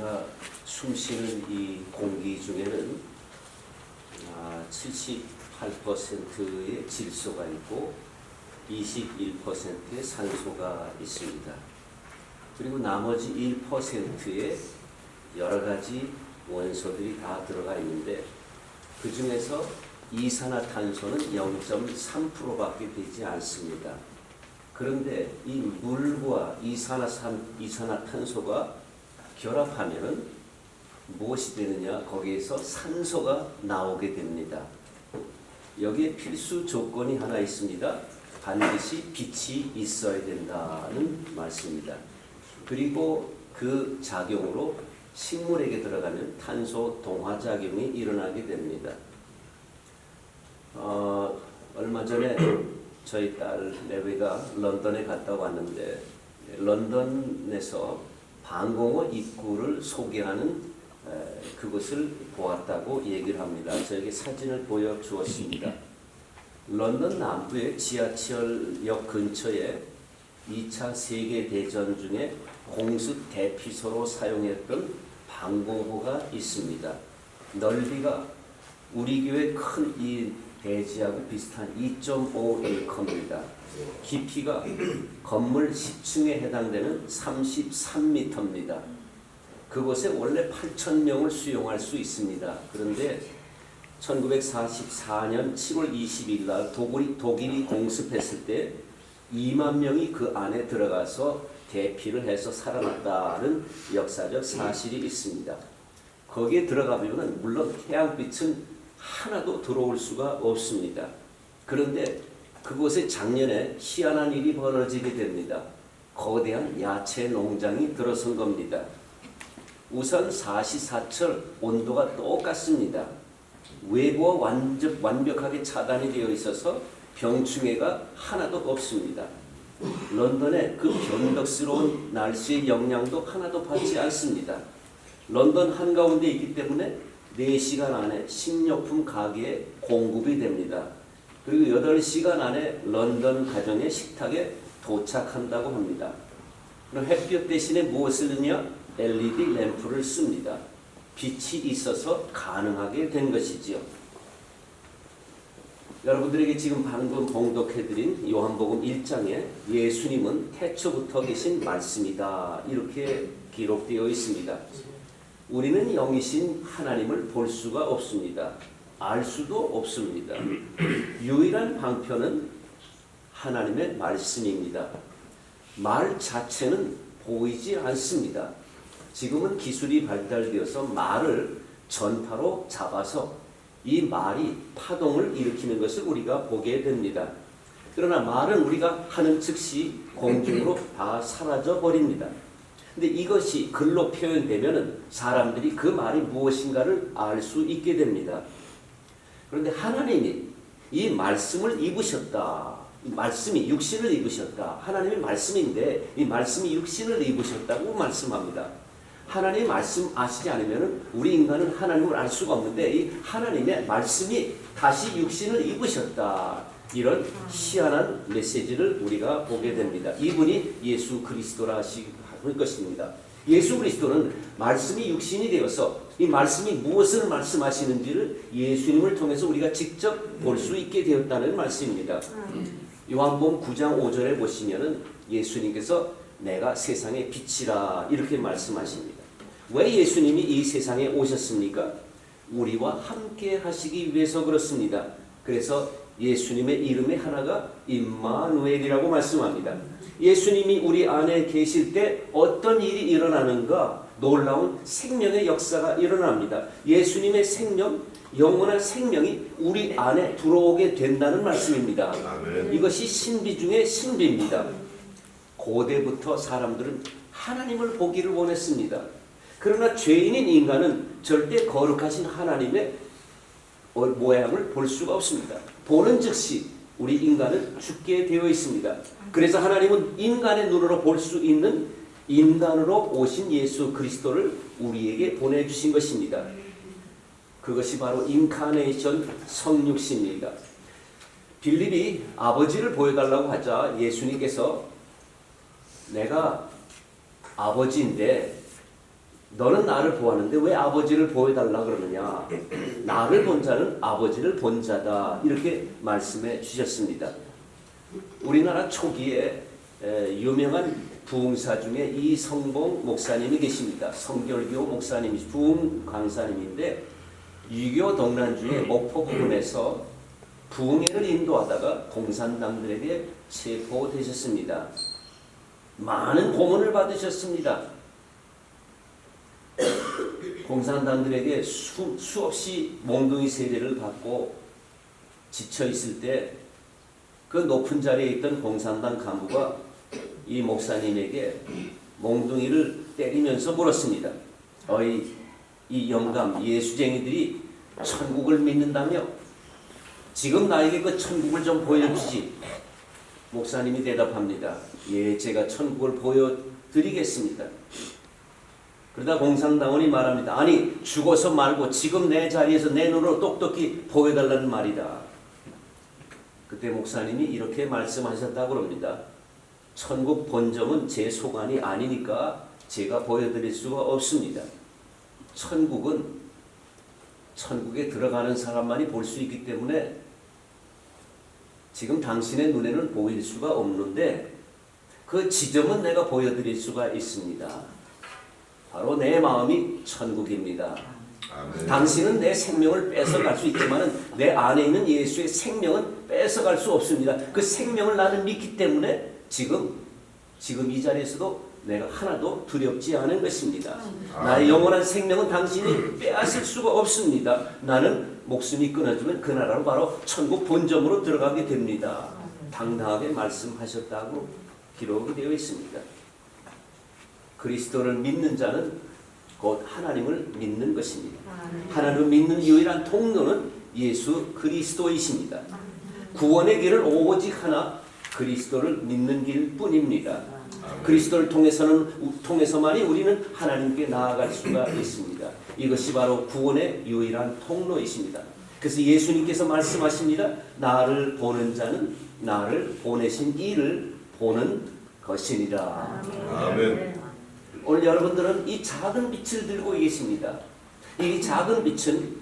우리가 숨쉬는 이 공기 중에는 78%의 질소가 있고 21%의 산소가 있습니다. 그리고 나머지 1%의 여러 가지 원소들이 다 들어가 있는데 그 중에서 이산화탄소는 0.3%밖에 되지 않습니다. 그런데 이 물과 이산화탄소가 결합하면 무엇이 되느냐? 거기에서 산소가 나오게 됩니다. 여기에 필수 조건이 하나 있습니다. 반드시 빛이 있어야 된다는 말씀입니다. 그리고 그 작용으로 식물에게 들어가면 탄소 동화작용이 일어나게 됩니다. 얼마 전에 저희 딸 레위가 런던에 갔다 왔는데 런던에서 방공호 입구를 소개하는 그것을 보았다고 얘기를 합니다. 저에게 사진을 보여주었습니다. 런던 남부의 지하철역 근처에 2차 세계대전 중에 공습 대피소로 사용했던 방공호가 있습니다. 넓이가 우리 교회 큰 이 대지하고 비슷한 2.5에이커입니다. 깊이가 건물 10층에 해당되는 33m입니다. 그곳에 원래 8,000명을 수용할 수 있습니다. 그런데 1944년 7월 20일 날 독일이 공습했을 때 2만 명이 그 안에 들어가서 대피를 해서 살아났다는 역사적 사실이 있습니다. 거기에 들어가면 물론 태양빛은 하나도 들어올 수가 없습니다. 그런데 그곳에 작년에 희한한 일이 벌어지게 됩니다. 거대한 야채 농장이 들어선 겁니다. 우선 사시사철 온도가 똑같습니다. 외부와 완벽하게 차단이 되어 있어서 병충해가 하나도 없습니다. 런던의 그 변덕스러운 날씨의 영향도 하나도 받지 않습니다. 런던 한가운데 있기 때문에 4시간 안에 식료품 가게에 공급이 됩니다. 그리고 8시간 안에 런던 가정의 식탁에 도착한다고 합니다. 그럼 햇볕 대신에 무엇을 쓰느냐? LED 램프를 씁니다. 빛이 있어서 가능하게 된 것이지요. 여러분들에게 지금 방금 봉독해드린 요한복음 1장에 예수님은 태초부터 계신 말씀이다 이렇게 기록되어 있습니다. 우리는 영이신 하나님을 볼 수가 없습니다. 알 수도 없습니다. 유일한 방편은 하나님의 말씀입니다. 말 자체는 보이지 않습니다. 지금은 기술이 발달되어서 말을 전파로 잡아서 이 말이 파동을 일으키는 것을 우리가 보게 됩니다. 그러나 말은 우리가 하는 즉시 공중으로 다 사라져 버립니다. 근데 이것이 글로 표현되면 사람들이 그 말이 무엇인가를 알 수 있게 됩니다. 그런데 하나님이 이 말씀을 입으셨다. 이 말씀이 육신을 입으셨다. 하나님의 말씀인데 이 말씀이 육신을 입으셨다고 말씀합니다. 하나님의 말씀 아시지 않으면 우리 인간은 하나님을 알 수가 없는데 이 하나님의 말씀이 다시 육신을 입으셨다. 이런 희한한 메시지를 우리가 보게 됩니다. 이분이 예수 그리스도라 할 것입니다. 예수 그리스도는 말씀이 육신이 되어서 이 말씀이 무엇을 말씀하시는지를 예수님을 통해서 우리가 직접 볼 수 있게 되었다는 말씀입니다. 요한복음 9장 5절에 보시면은 예수님께서 내가 세상의 빛이라 이렇게 말씀하십니다. 왜 예수님이 이 세상에 오셨습니까? 우리와 함께 하시기 위해서 그렇습니다. 그래서 예수님의 이름의 하나가 임마누엘이라고 말씀합니다. 예수님이 우리 안에 계실 때 어떤 일이 일어나는가? 놀라운 생명의 역사가 일어납니다. 예수님의 생명, 영원한 생명이 우리 안에 들어오게 된다는 말씀입니다. 이것이 신비 중의 신비입니다. 고대부터 사람들은 하나님을 보기를 원했습니다. 그러나 죄인인 인간은 절대 거룩하신 하나님의 모양을 볼 수가 없습니다. 보는 즉시 우리 인간은 죽게 되어 있습니다. 그래서 하나님은 인간의 눈으로 볼 수 있는 인간으로 오신 예수 그리스도를 우리에게 보내주신 것입니다. 그것이 바로 인카네이션 성육신입니다. 빌립이 아버지를 보여달라고 하자 예수님께서 내가 아버지인데 너는 나를 보았는데 왜 아버지를 보여달라 그러느냐. 나를 본 자는 아버지를 본 자다. 이렇게 말씀해 주셨습니다. 우리나라 초기에 유명한 부흥사 중에 이성봉 목사님이 계십니다. 성결교 목사님이 부흥 강사님인데 유교 동란주의 목포 부근에서 부흥회를 인도하다가 공산당들에게 체포되셨습니다. 많은 고문을 받으셨습니다. 공산당들에게 수없이 몽둥이 세례를 받고 지쳐 있을 때 그 높은 자리에 있던 공산당 간부가 이 목사님에게 몽둥이를 때리면서 물었습니다. 어이 이 영감 예수쟁이들이 천국을 믿는다며 지금 나에게 그 천국을 좀 보여주지. 목사님이 대답합니다. 예, 제가 천국을 보여드리겠습니다. 그러다 공산당원이 말합니다. 아니 죽어서 말고 지금 내 자리에서 내 눈으로 똑똑히 보여달라는 말이다. 그때 목사님이 이렇게 말씀하셨다고 합니다. 천국 본점은 제 소관이 아니니까 제가 보여드릴 수가 없습니다. 천국에 들어가는 사람만이 볼 수 있기 때문에 지금 당신의 눈에는 보일 수가 없는데 그 지점은 내가 보여드릴 수가 있습니다. 바로 내 마음이 천국입니다. 아멘. 당신은 내 생명을 뺏어갈 수 있지만 내 안에 있는 예수의 생명은 뺏어갈 수 없습니다. 그 생명을 나는 믿기 때문에 지금 이 자리에서도 내가 하나도 두렵지 않은 것입니다. 나의 영원한 생명은 당신이 빼앗을 수가 없습니다. 나는 목숨이 끊어지면 그 나라로 바로 천국 본점으로 들어가게 됩니다. 당당하게 말씀하셨다고 기록이 되어 있습니다. 그리스도를 믿는 자는 곧 하나님을 믿는 것입니다. 하나님을 믿는 유일한 통로는 예수 그리스도이십니다. 구원의 길은 오직 하나 그리스도를 믿는 길뿐입니다. 그리스도를 통해서만이 우리는 하나님께 나아갈 수가 있습니다. 이것이 바로 구원의 유일한 통로이십니다. 그래서 예수님께서 말씀하십니다. 나를 보는 자는 나를 보내신 이를 보는 것이니라. 아멘. 오늘 여러분들은 이 작은 빛을 들고 계십니다. 이 작은 빛은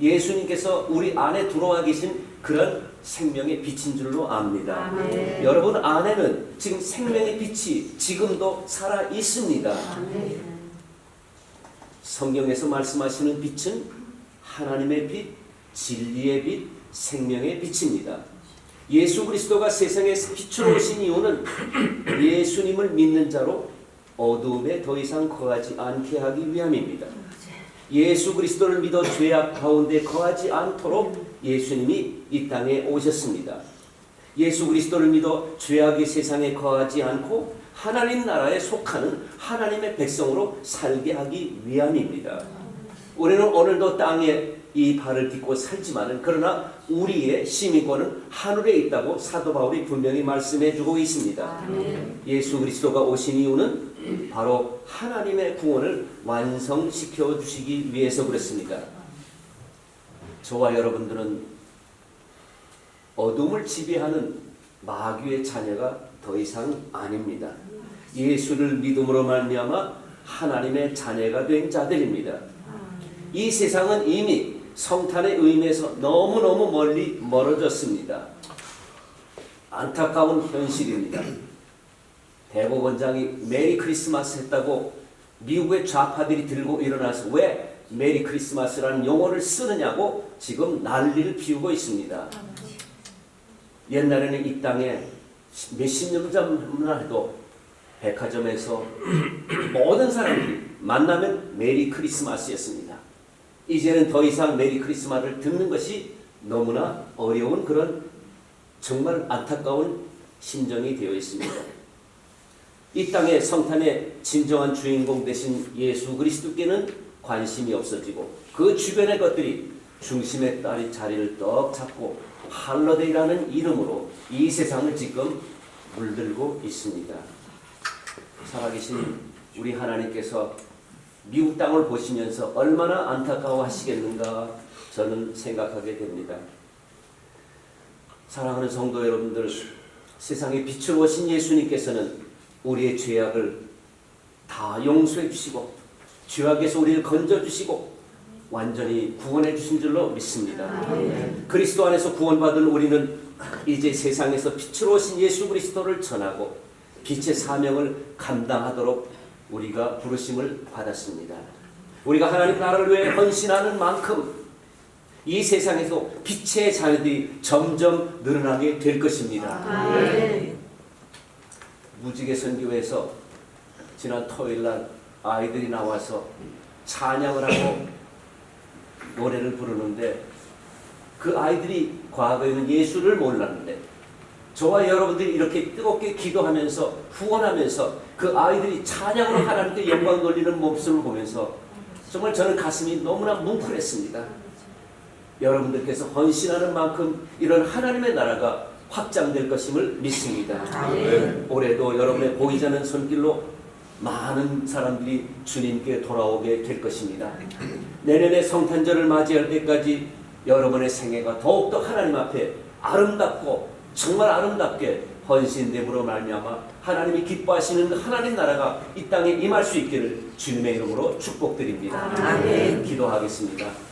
예수님께서 우리 안에 들어와 계신 그런 생명의 빛인 줄로 압니다. 아멘. 여러분 안에는 지금 생명의 빛이 지금도 살아 있습니다. 아멘. 성경에서 말씀하시는 빛은 하나님의 빛, 진리의 빛, 생명의 빛입니다. 예수 그리스도가 세상에 빛으로 오신 이유는 예수님을 믿는 자로 어두움에 더 이상 거하지 않게 하기 위함입니다. 예수 그리스도를 믿어 죄악 가운데 거하지 않도록 예수님이 이 땅에 오셨습니다. 예수 그리스도를 믿어 죄악의 세상에 거하지 않고 하나님 나라에 속하는 하나님의 백성으로 살게 하기 위함입니다. 우리는 오늘도 땅에 이 발을 딛고 살지만은 그러나 우리의 시민권은 하늘에 있다고 사도 바울이 분명히 말씀해주고 있습니다. 예수 그리스도가 오신 이유는 바로 하나님의 구원을 완성시켜 주시기 위해서 그렇습니다. 저와 여러분들은 어둠을 지배하는 마귀의 자녀가 더 이상 아닙니다. 예수를 믿음으로 말미암아 하나님의 자녀가 된 자들입니다. 이 세상은 이미 성탄의 의미에서 너무너무 멀리 멀어졌습니다. 안타까운 현실입니다. 대법원장이 메리 크리스마스 했다고 미국의 좌파들이 들고 일어나서 왜 메리 크리스마스라는 용어를 쓰느냐고 지금 난리를 피우고 있습니다. 옛날에는 이 땅에 몇십 년 전만 해도 백화점에서 모든 사람들이 만나면 메리 크리스마스였습니다. 이제는 더 이상 메리 크리스마스를 듣는 것이 너무나 어려운 그런 정말 안타까운 심정이 되어 있습니다. 이 땅의 성탄의 진정한 주인공 되신 예수 그리스도께는 관심이 없어지고 그 주변의 것들이 중심의 딸이 자리를 떡 잡고 할러데이라는 이름으로 이 세상을 지금 물들고 있습니다. 살아계신 우리 하나님께서 미국 땅을 보시면서 얼마나 안타까워하시겠는가 저는 생각하게 됩니다. 사랑하는 성도 여러분들, 세상에 빛을 오신 예수님께서는 우리의 죄악을 다 용서해 주시고 죄악에서 우리를 건져주시고 완전히 구원해 주신 줄로 믿습니다. 그리스도 안에서 구원받은 우리는 이제 세상에서 빛으로 오신 예수 그리스도를 전하고 빛의 사명을 감당하도록 우리가 부르심을 받았습니다. 우리가 하나님 나라를 위해 헌신하는 만큼 이 세상에서 빛의 자녀들이 점점 늘어나게 될 것입니다. 무지개 선교회에서 지난 토요일날 아이들이 나와서 찬양을 하고 노래를 부르는데 그 아이들이 과거에는 예수를 몰랐는데 저와 여러분들이 이렇게 뜨겁게 기도하면서 후원하면서 그 아이들이 찬양으로 하나님께 영광 돌리는 모습을 보면서 정말 저는 가슴이 너무나 뭉클했습니다. 여러분들께서 헌신하는 만큼 이런 하나님의 나라가 확장될 것임을 믿습니다. 올해도 여러분의 보이지 않는 손길로 많은 사람들이 주님께 돌아오게 될 것입니다. 내년에 성탄절을 맞이할 때까지 여러분의 생애가 더욱더 하나님 앞에 아름답고 정말 아름답게 헌신됨으로 말미암아 하나님이 기뻐하시는 하나님 나라가 이 땅에 임할 수 있기를 주님의 이름으로 축복드립니다. 기도하겠습니다.